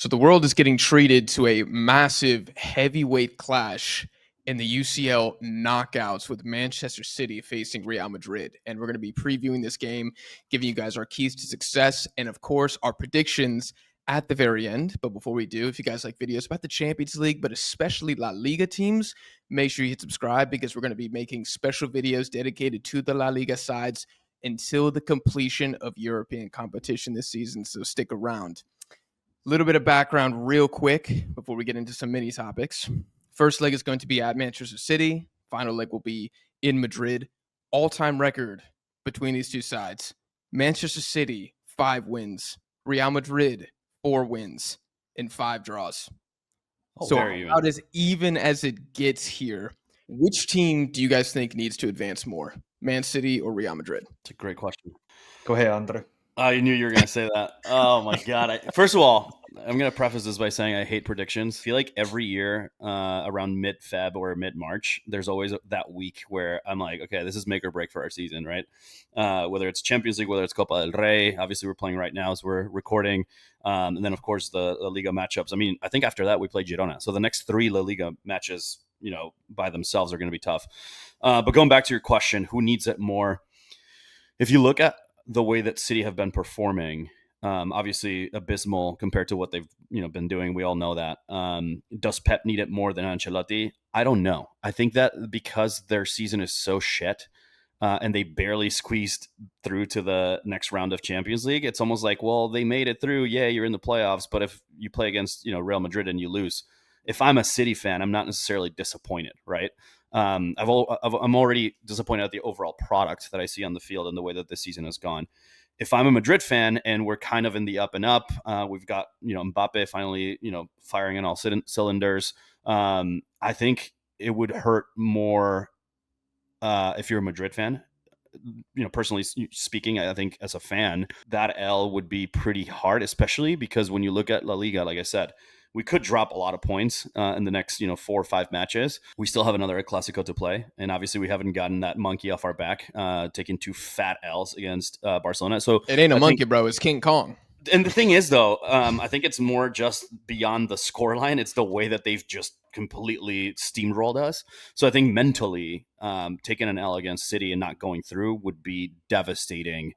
So the world is getting treated to a massive heavyweight clash in the UCL knockouts with Manchester City facing Real Madrid. And we're going to be previewing this game, giving you guys our keys to success, and of course, our predictions at the very end. But before we do, if you guys like videos about the Champions League, but especially La Liga teams, make sure you hit subscribe because we're going to be making special videos dedicated to the La Liga sides until the completion of European competition this season. So stick around. Little bit of background real quick before we get into some mini topics. First leg is going to be at Manchester City. Final leg will be in Madrid. All-time record between these two sides. Manchester City, 5 wins. Real Madrid, 4 wins and 5 draws. So about as even as it gets here. Which team do you guys think needs to advance more? Man City or Real Madrid? It's a great question. Go ahead, Andre. I knew you were going to say that. Oh, my God. First of all, I'm going to preface this by saying I hate predictions. I feel like every year around mid-Feb or mid-March, there's always that week where I'm like, okay, this is make or break for our season, right? Whether it's Champions League, whether it's Copa del Rey. Obviously, we're playing right now as we're recording. And then, of course, the La Liga matchups. I mean, I think after that, we play Girona. So the next 3 La Liga matches, by themselves are going to be tough. But going back to your question, who needs it more? If you look at the way that City have been performing, obviously abysmal compared to what they've been doing. We all know that. Does Pep need it more than Ancelotti? I don't know. I think that because their season is so shit and they barely squeezed through to the next round of Champions League, it's almost like, well, they made it through. Yeah, you're in the playoffs, but if you play against Real Madrid and you lose, if I'm a City fan, I'm not necessarily disappointed, right? I'm already disappointed at the overall product that I see on the field and the way that this season has gone. If I'm a Madrid fan and we're kind of in the up and up, we've got Mbappe finally firing on all cylinders. I think it would hurt more if you're a Madrid fan. Personally speaking, I think as a fan, that L would be pretty hard, especially because when you look at La Liga, like I said, we could drop a lot of points in the next 4 or 5 matches. We still have another Clásico to play, and obviously we haven't gotten that monkey off our back, taking 2 fat L's against Barcelona. So it ain't a monkey, bro. It's King Kong. And the thing is, though, I think it's more just beyond the scoreline. It's the way that they've just completely steamrolled us. So I think mentally, taking an L against City and not going through would be devastating,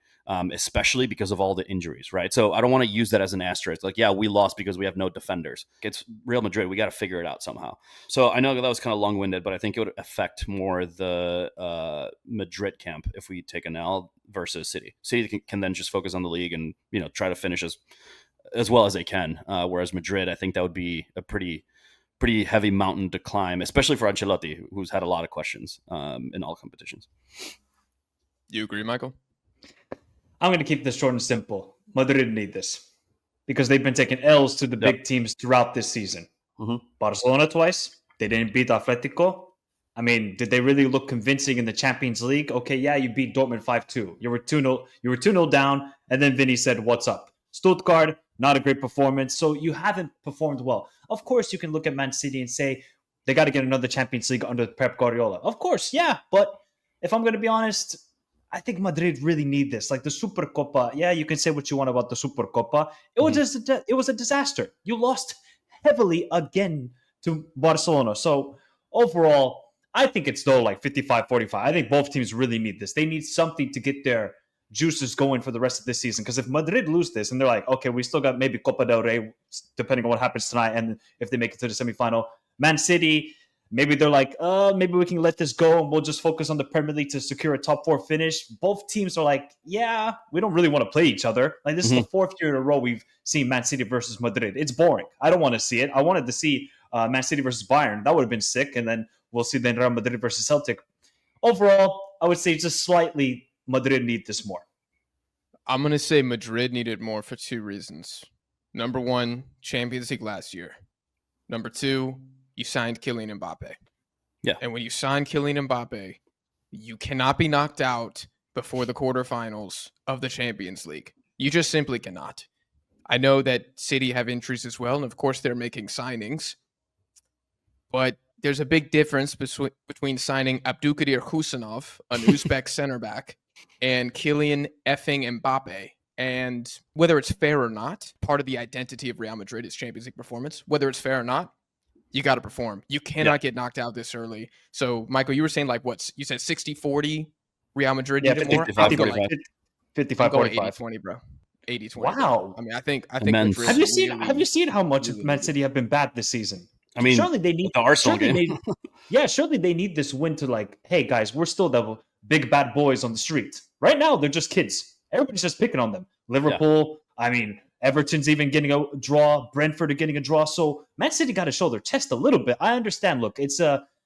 especially because of all the injuries, right? So I don't want to use that as an asterisk. Like, yeah, we lost because we have no defenders. It's Real Madrid. We got to figure it out somehow. So I know that was kind of long-winded, but I think it would affect more the Madrid camp if we take an L versus City. City can then just focus on the league and try to finish as well as they can. Whereas Madrid, I think that would be a pretty heavy mountain to climb, especially for Ancelotti, who's had a lot of questions in all competitions. You agree, Michael? I'm going to keep this short and simple. Madrid need this because they've been taking L's to the big teams throughout this season. Mm-hmm. Barcelona twice. They didn't beat Atletico. I mean, did they really look convincing in the Champions League? Okay, yeah, you beat Dortmund 5-2. You were 2-0 down, and then Vinny said, "What's up?" Stuttgart, not a great performance. So you haven't performed well. Of course, you can look at Man City and say they got to get another Champions League under Pep Guardiola. Of course, yeah. But if I'm going to be honest, I think Madrid really need this. Like the Supercopa, yeah, you can say what you want about the Supercopa. It was a disaster. You lost heavily again to Barcelona. So overall, I think it's though like 55-45. I think both teams really need this. They need something to get their juices going for the rest of this season. Because if Madrid lose this and they're like, okay, we still got maybe Copa del Rey, depending on what happens tonight, and if they make it to the semifinal. Man City, maybe they're like, maybe we can let this go and we'll just focus on the Premier League to secure a top 4 finish. Both teams are like, yeah, we don't really want to play each other. Like this is the 4th year in a row we've seen Man City versus Madrid. It's boring. I don't want to see it. I wanted to see Man City versus Bayern. That would have been sick. And then we'll see then Real Madrid versus Celtic. Overall, I would say just slightly Madrid need this more. I'm going to say Madrid needed more for 2 reasons. Number 1, Champions League last year. Number 2, you signed Kylian Mbappe. Yeah. And when you sign Kylian Mbappe, you cannot be knocked out before the quarterfinals of the Champions League. You just simply cannot. I know that City have injuries as well, and of course they're making signings. But there's a big difference between signing Abdulkadir Husanov, an Uzbek center back, and Kylian effing Mbappe, And whether it's fair or not, part of the identity of Real Madrid is Champions League performance. Whether it's fair or not, you got to perform. You cannot get knocked out this early. So, Michael, you were saying like what? You said 60-40 Real Madrid needed more? 55, 45. 55, 45. 80-20, bro. 80-20. Wow. I mean, I think Immense. Madrid Have you seen how much really Man City have been bad this season? I mean, surely they need the Arsenal game. Surely they need this win to like, hey guys, we're still the big bad boys on the street. Right now, they're just kids. Everybody's just picking on them. Liverpool, I mean, Everton's even getting a draw. Brentford are getting a draw. So Man City got to show their chest a little bit. I understand. Look, it's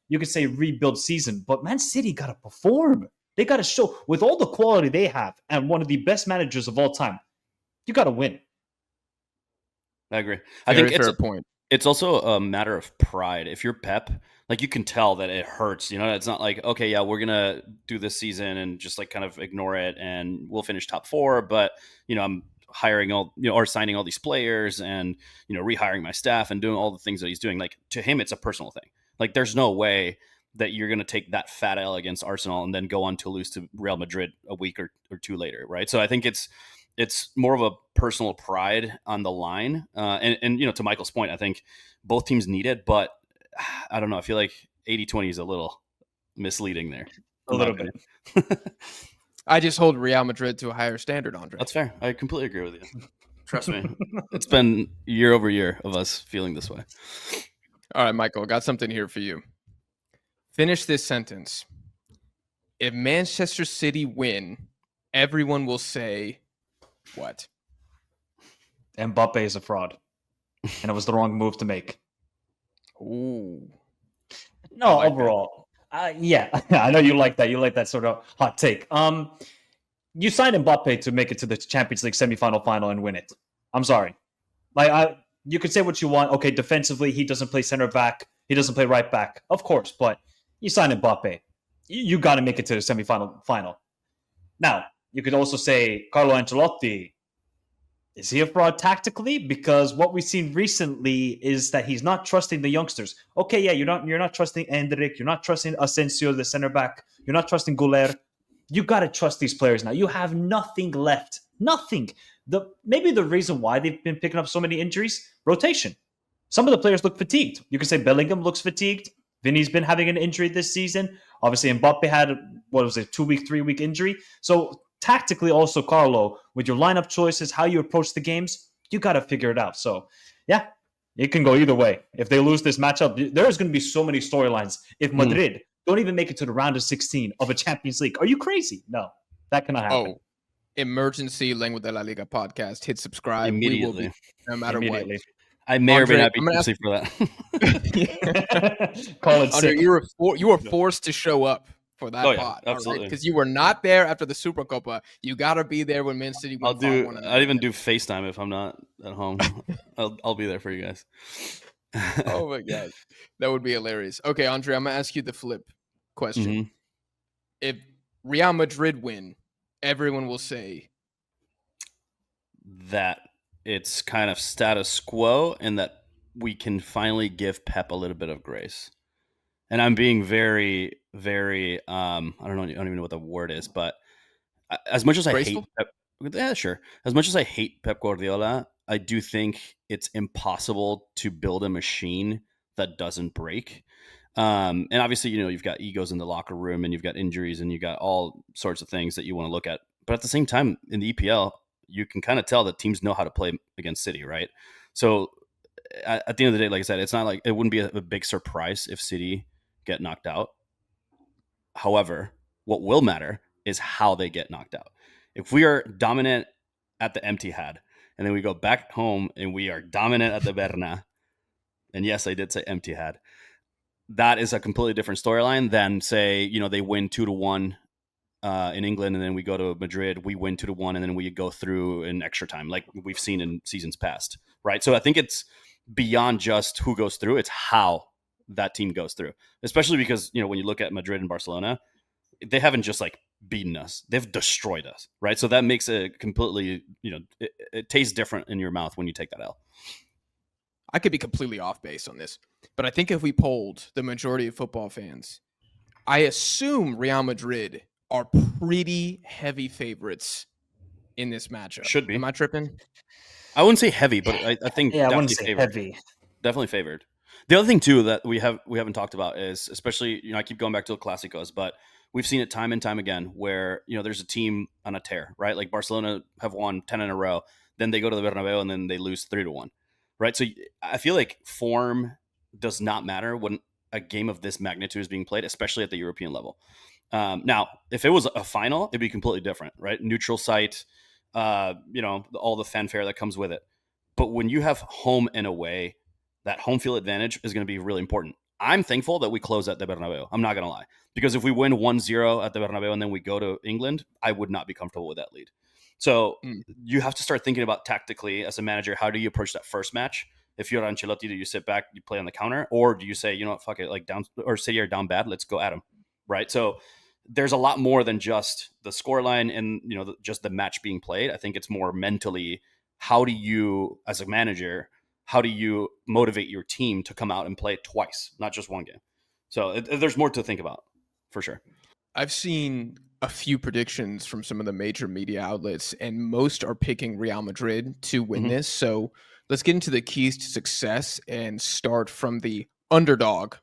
you could say rebuild season, but Man City got to perform. They got to show with all the quality they have and one of the best managers of all time. You got to win. I agree. I think it's fair point. It's also a matter of pride. If you're Pep, like you can tell that it hurts. You know, it's not like, okay, yeah, we're gonna do this season and just like kind of ignore it, and we'll finish top 4. But you know, I'm hiring or signing all these players, and rehiring my staff and doing all the things that he's doing. Like to him, it's a personal thing. Like there's no way that you're gonna take that fat L against Arsenal and then go on to lose to Real Madrid a week or two later, right? So I think it's more of a personal pride on the line. And to Michael's point, I think both teams need it, but I don't know. I feel like 80-20 is a little misleading there. A little bit. I just hold Real Madrid to a higher standard, Andre. That's fair. I completely agree with you. Trust me. It's been year over year of us feeling this way. All right, Michael, got something here for you. Finish this sentence. If Manchester City win, everyone will say what? Mbappe is a fraud. And it was the wrong move to make. Ooh. No, like overall. Yeah, I know you like that. You like that sort of hot take. You signed Mbappe to make it to the Champions League semifinal, final, and win it. I'm sorry. You could say what you want. Okay, defensively, he doesn't play center back. He doesn't play right back. Of course, but you signed Mbappe. You got to make it to the semifinal, final. Now, you could also say Carlo Ancelotti. Is he a fraud tactically? Because what we've seen recently is that he's not trusting the youngsters. Okay, yeah, you're not trusting Endrick, you're not trusting Asensio, the center back, you're not trusting Guler. You got to trust these players now. You have nothing left. Nothing. Maybe the reason why they've been picking up so many injuries, rotation. Some of the players look fatigued. You can say Bellingham looks fatigued. Vinny's been having an injury this season. Obviously, Mbappe had, 2-week, 3-week injury. So tactically also, Carlo, with your lineup choices, how you approach the games, you got to figure it out. So, yeah, it can go either way. If they lose this matchup, there's going to be so many storylines. If Madrid don't even make it to the round of 16 of a Champions League, are you crazy? No, that cannot happen. Oh, emergency Lengua de la Liga podcast. Hit subscribe. Immediately. We will be, no matter what. I may or may not be tipsy for that. Call it Andre, you were forced to show up for that pod. Absolutely. Because you were not there after the Supercopa. You got to be there when Man City won. I'll even do FaceTime if I'm not at home. I'll be there for you guys. Oh my God. That would be hilarious. Okay, Andre, I'm going to ask you the flip question. Mm-hmm. If Real Madrid win, everyone will say that it's kind of status quo and that we can finally give Pep a little bit of grace. And I'm being very, very, I don't even know what the word is, but as much as I hate Pep, sure. As much as I hate Pep Guardiola, I do think it's impossible to build a machine that doesn't break. And obviously, you've got egos in the locker room and you've got injuries and you've got all sorts of things that you want to look at. But at the same time, in the EPL, you can kind of tell that teams know how to play against City, right? So at the end of the day, like I said, it's not like it wouldn't be a big surprise if City get knocked out. However, what will matter is how they get knocked out. If we are dominant at the Etihad and then we go back home and we are dominant at the Berna, and yes, I did say Etihad, that is a completely different storyline than say, they win 2-1 in England, and then we go to Madrid, we win 2-1, and then we go through in extra time, like we've seen in seasons past, right? So I think it's beyond just who goes through; it's how that team goes through. Especially because when you look at Madrid and Barcelona, they haven't just like beaten us; they've destroyed us, right? So that makes it completely, it tastes different in your mouth when you take that L. I could be completely off base on this, but I think if we polled the majority of football fans, I assume Real Madrid are pretty heavy favorites in this matchup. Should be. Am I tripping? I wouldn't say heavy, but I think Yeah, I wouldn't definitely say favored. heavy. Definitely favored. The other thing too that we haven't talked about is, especially, I keep going back to the Clásicos, but we've seen it time and time again where there's a team on a tear, right? Like Barcelona have won 10 in a row, then they go to the Bernabeu and then they lose 3-1, right? So I feel like form does not matter when a game of this magnitude is being played, especially at the European level. Now, if it was a final, it'd be completely different, right? Neutral site, all the fanfare that comes with it. But when you have home and away, that home field advantage is going to be really important. I'm thankful that we close at the Bernabeu. I'm not going to lie. Because if we win 1-0 at the Bernabeu and then we go to England, I would not be comfortable with that lead. So you have to start thinking about tactically as a manager, how do you approach that first match? If you're Ancelotti, do you sit back, you play on the counter? Or do you say, fuck it, like down, or City are down bad, let's go at them, right? So there's a lot more than just the scoreline and, just the match being played. I think it's more mentally, how do you, as a manager, how do you motivate your team to come out and play it twice, not just one game? So there's more to think about, for sure. I've seen a few predictions from some of the major media outlets, and most are picking Real Madrid to win this. So let's get into the keys to success and start from the underdog,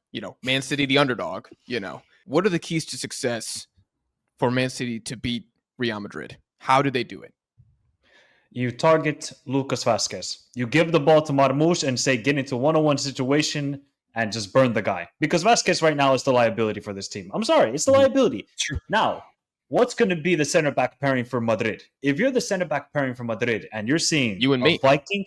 Man City, the underdog, What are the keys to success for Man City to beat Real Madrid? How do they do it? You target Lucas Vazquez. You give the ball to Marmoush and say, get into one-on-one situation and just burn the guy. Because Vazquez right now is the liability for this team. I'm sorry, it's the liability. True. Now, what's going to be the center back pairing for Madrid? If you're the center back pairing for Madrid and you're seeing you and me, Viking,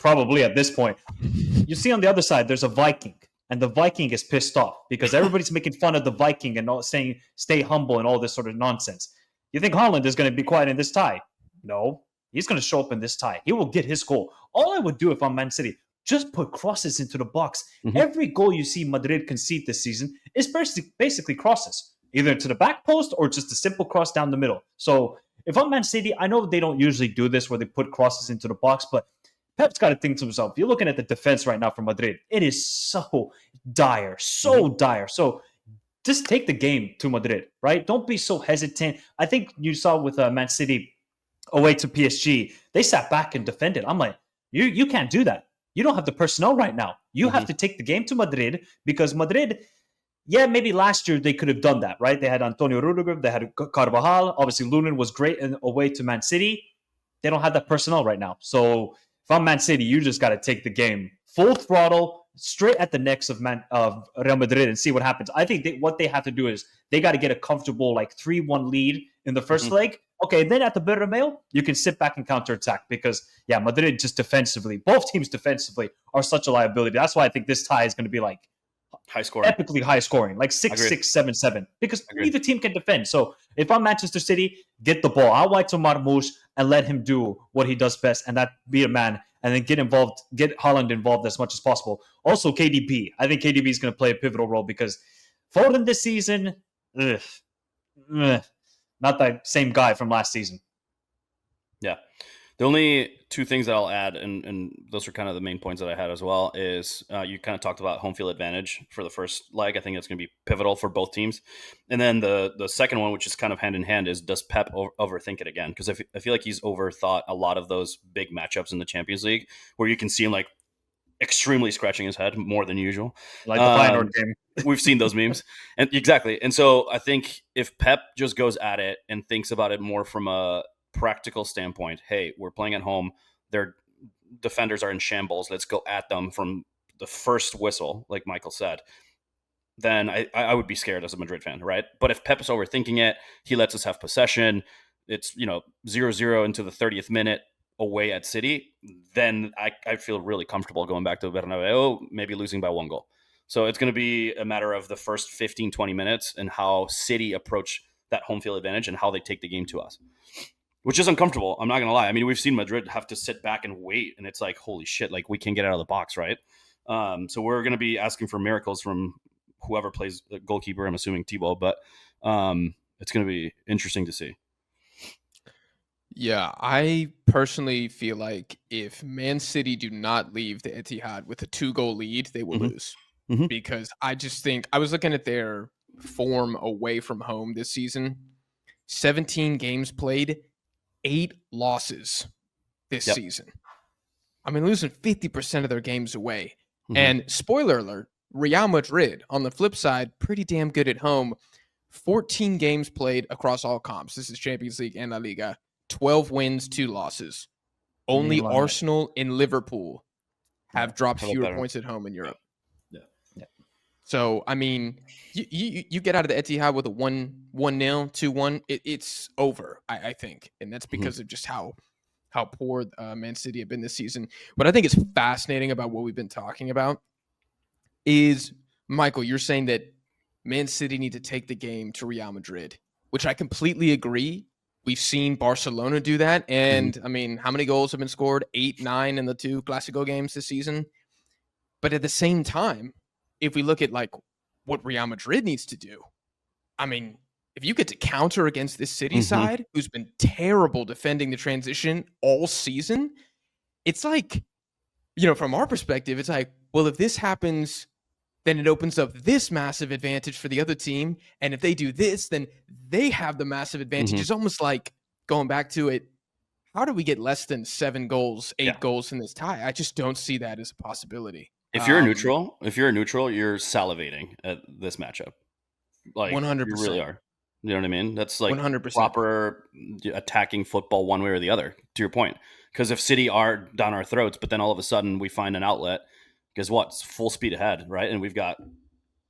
probably at this point, you see on the other side, there's a Viking. And the Viking is pissed off because everybody's making fun of the Viking and all, saying stay humble and all this sort of nonsense. You think Haaland is going to be quiet in this tie? No. He's going to show up in this tie. He will get his goal. All I would do if I'm Man City, just put crosses into the box. Every goal you see Madrid concede this season is basically crosses, either to the back post or just a simple cross down the middle. So if I'm Man City, I know they don't usually do this where they put crosses into the box, but Pep's got to think to himself, you're looking at the defense right now for Madrid. It is so dire, dire. So just take the game to Madrid, right? Don't be so hesitant. I think you saw with Man City away to PSG, they sat back and defended. I'm like, you can't do that. You don't have the personnel right now. You have to take the game to Madrid because Madrid, maybe last year they could have done that, right? They had Antonio Rudiger, they had Carvajal. Obviously, Lunin was great away to Man City. They don't have that personnel right now. So if I'm Man City, you just got to take the game full throttle, straight at the necks of Real Madrid and see what happens. I think what they have to do is they got to get a comfortable 3-1 lead in the first leg. Okay, then at the Bernabeu, you can sit back and counterattack because, Madrid just defensively, both teams defensively are such a liability. That's why I think this tie is going to be high scoring, epically high scoring, 6-6, 7-7, because neither team can defend. So if I'm Manchester City, get the ball out wide to Marmoush and let him do what he does best, and that be a man, and then get Haaland involved as much as possible. Also, KDB. I think KDB is going to play a pivotal role because Foden this season, not that same guy from last season. Yeah. The only two things that I'll add, and those are kind of the main points that I had as well, is you kind of talked about home field advantage for the first leg. I think that's going to be pivotal for both teams. And then the second one, which is kind of hand in hand, is does Pep overthink it again? Because I feel like he's overthought a lot of those big matchups in the Champions League where you can see him extremely scratching his head more than usual. Like the Feyenoord game. We've seen those memes. And exactly. And so I think if Pep just goes at it and thinks about it more from a practical standpoint, hey, we're playing at home, their defenders are in shambles, let's go at them from the first whistle, like Michael said, then I would be scared as a Madrid fan, right? But if Pep is overthinking it, he lets us have possession, it's 0-0 into the 30th minute away at City, then I feel really comfortable going back to Bernabeu, maybe losing by one goal. So it's going to be a matter of the first 15-20 minutes and how City approach that home field advantage and how they take the game to us, which is uncomfortable. I'm not going to lie. I mean, we've seen Madrid have to sit back and wait, and it's like, holy shit, we can't get out of the box, right? So we're going to be asking for miracles from whoever plays the goalkeeper, I'm assuming Thibaut, but it's going to be interesting to see. Yeah, I personally feel like if Man City do not leave the Etihad with a 2-goal lead, they will lose. Because I just think, I was looking at their form away from home this season, 17 games played, 8 losses this season. I mean, losing 50% of their games away. And spoiler alert, Real Madrid, on the flip side, pretty damn good at home. 14 games played across all comps. This is Champions League and La Liga. 12 wins, 2 losses. Only Arsenal and Liverpool have dropped fewer points at home in Europe. Yeah. So, I mean, you get out of the Etihad with a 1-0, 2-1, it's over, I think. And that's because of just how poor Man City have been this season. What I think is fascinating about what we've been talking about is, Michael, you're saying that Man City need to take the game to Real Madrid, which I completely agree. We've seen Barcelona do that. And, I mean, how many goals have been scored? 8, 9 in the 2 Clasico games this season. But at the same time, if we look at, like, what Real Madrid needs to do, I mean, if you get to counter against this City side, who's been terrible defending the transition all season, it's like, from our perspective, it's like, well, if this happens, then it opens up this massive advantage for the other team. And if they do this, then they have the massive advantage. It's almost like, going back to it, how do we get less than 7 goals, 8 goals in this tie? I just don't see that as a possibility. If you're a neutral, you're salivating at this matchup. Like 100%. You really are. You know what I mean? That's like 100%. Proper attacking football one way or the other, to your point. Because if City are down our throats, but then all of a sudden we find an outlet, because it's full speed ahead, right? And we've got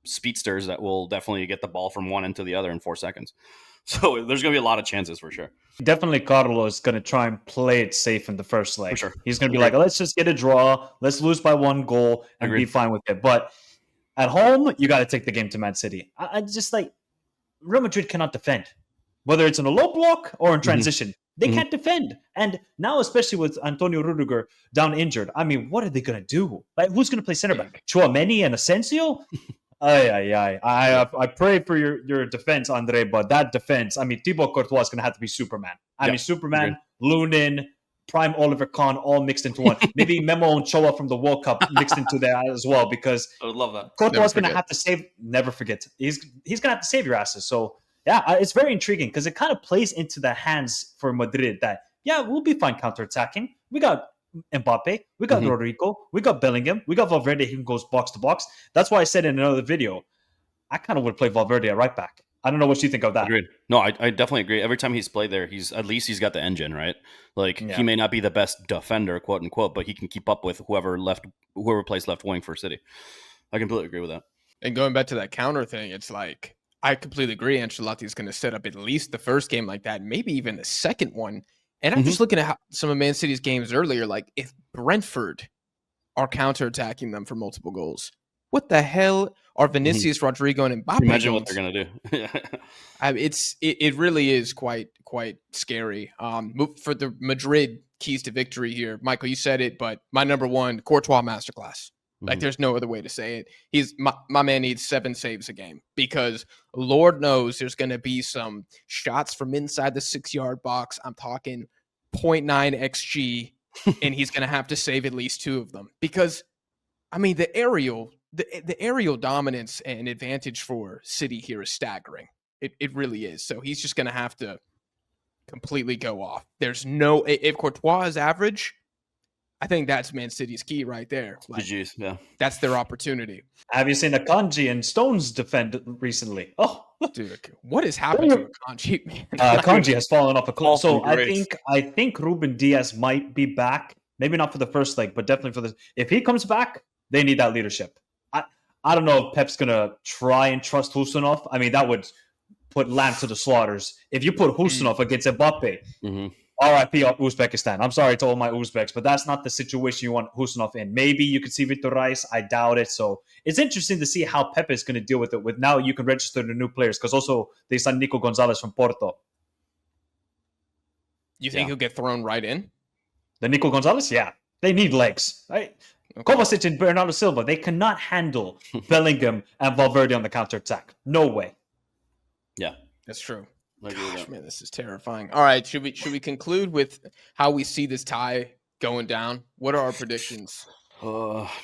speedsters that will definitely get the ball from one end to the other in 4 seconds. So there's going to be a lot of chances for sure. Definitely Carlos is going to try and play it safe in the first leg. For sure. He's going to be like, let's just get a draw. Let's lose by 1 goal and be fine with it. But at home, you got to take the game to Man City. I just like, Real Madrid cannot defend, whether it's in a low block or in transition. They can't defend. And now, especially with Antonio Rudiger down injured, I mean, what are they going to do? Like, who's going to play center back? Tchouaméni and Asensio? I pray for your defense, Andre, but that defense, I mean, Thibaut Courtois is going to have to be Superman. I mean, Superman, Lunin, prime Oliver Kahn, all mixed into one. Maybe Memo Ochoa from the World Cup mixed into that as well, because I would love that. Courtois is going to have to save. Never forget. He's going to have to save your asses. So, yeah, it's very intriguing because it kind of plays into the hands for Madrid that, we'll be fine counterattacking. We got Mbappe, we got Rodrigo, we got Bellingham, we got Valverde who goes box to box. That's why I said in another video, I kind of would play Valverde at right back. I don't know what you think of that. Agreed. No, I definitely agree. Every time he's played there, he's got the engine, right? Like he may not be the best defender, quote unquote, but he can keep up with whoever plays left wing for City. I completely agree with that. And going back to that counter thing, it's like, I completely agree. Ancelotti is going to set up at least the first game like that, maybe even the second one. And I'm just looking at some of Man City's games earlier. Like, if Brentford are counterattacking them for multiple goals, what the hell are Vinicius, Rodrigo, and Mbappe? Imagine what they're going to do. It really is quite scary. For the Madrid keys to victory here, Michael, you said it, but my number one, Courtois masterclass. Like, there's no other way to say it. He's my man needs 7 saves a game, because Lord knows there's going to be some shots from inside the 6-yard box. I'm talking 0.9 XG, and he's going to have to save at least 2 of them, because, I mean, the aerial dominance and advantage for City here is staggering. It really is. So he's just going to have to completely go off. There's no, if Courtois is average, I think that's Man City's key right there. Like, that's their opportunity. Have you seen Akanji and Stones defend recently? Oh, dude, what has happened to Akanji? Akanji has fallen off a cliff. So I think Ruben Diaz might be back. Maybe not for the first leg, but definitely for the. If he comes back, they need that leadership. I don't know if Pep's gonna try and trust Husanov. I mean, that would put lamb to the slaughters. If you put Husanov against Mbappe. RIP Uzbekistan. I'm sorry to all my Uzbeks, but that's not the situation you want Husanov in. Maybe you could see Victor Rice. I doubt it. So it's interesting to see how Pepe is going to deal with it. With now you can register the new players, because also they signed Nico Gonzalez from Porto. You think he'll get thrown right in? The Nico Gonzalez? Yeah. They need legs. Right? Okay. Kovacic and Bernardo Silva, they cannot handle Bellingham and Valverde on the counterattack. No way. Yeah. That's true. Gosh, man, this is terrifying. All right, should we conclude with how we see this tie going down? What are our predictions?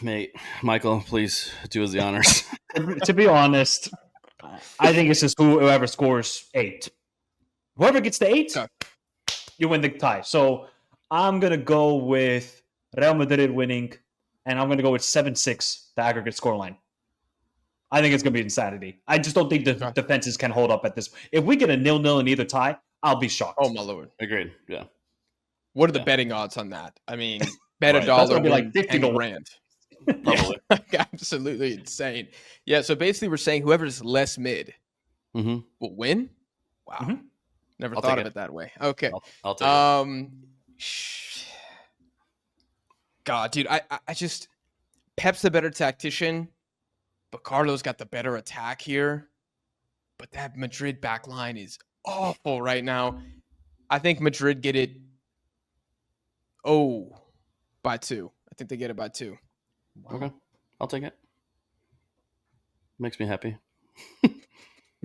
Mate, Michael, please do us the honors. To be honest, I think it's just whoever scores 8. Whoever gets the 8, You win the tie. So I'm going to go with Real Madrid winning, and I'm going to go with 7-6, the aggregate scoreline. I think it's going to be insanity. I just don't think the defenses can hold up at this. If we get a 0-0 in either tie, I'll be shocked. Oh, my Lord. Agreed. Yeah. What are the betting odds on that? I mean, bet $1, That's gonna be win like 50 to 10 grand. Probably. Yeah, absolutely insane. Yeah, so basically we're saying whoever's less mid will win? Wow. Never thought of it that way. Okay. I'll take it. God, dude, I just Pep's the better tactician, but Carlo's got the better attack here. But that Madrid back line is awful right now. I think Madrid get it by 2. I think they get it by 2. Wow. Okay. I'll take it. Makes me happy.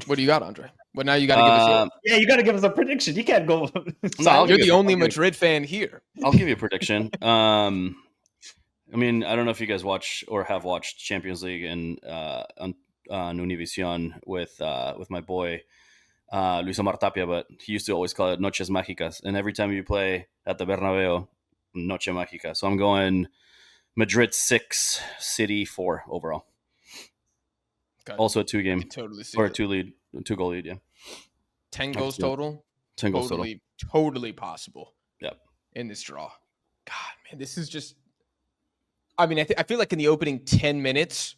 What do you got, Andre? Well, now you got to give us Yeah, you got to give us a prediction. You can't go. No, you're the only Madrid fan here. I'll give you a prediction. I mean, I don't know if you guys watch or have watched Champions League on Univision with my boy Luis Omar Tapia, but he used to always call it Noches Mágicas. And every time you play at the Bernabeu, Noche Mágica. So I'm going Madrid 6, City 4 overall. Also a 2-game totally see or it. a 2-goal lead. Yeah, 10 goals total. 10 goals total. Totally possible. Yep. In this draw. God, man, this is just. I mean, I feel like in the opening 10 minutes,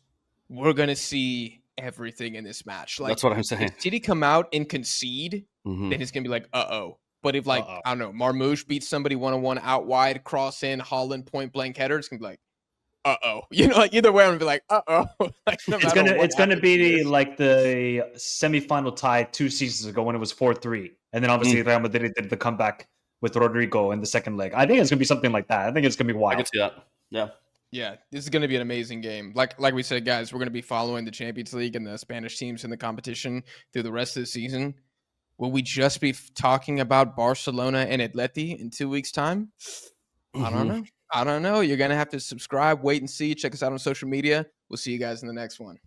we're gonna see everything in this match. Like, that's what I'm saying. If City come out and concede, then it's gonna be like, But if I don't know, Marmoush beats somebody 1-on-1 out wide, cross in, Holland point blank header, it's gonna be like, You know, like either way, I'm gonna be like, like, it's gonna be like the semifinal tie 2 seasons ago when it was 4-3, and then obviously Real Madrid did the comeback with Rodrigo in the second leg. I think it's gonna be something like that. I think it's gonna be wild. I can see that. Yeah. Yeah, this is going to be an amazing game. Like we said, guys, we're going to be following the Champions League and the Spanish teams in the competition through the rest of the season. Will we just be talking about Barcelona and Atleti in 2 weeks' time? I don't know. You're going to have to subscribe, wait and see. Check us out on social media. We'll see you guys in the next one.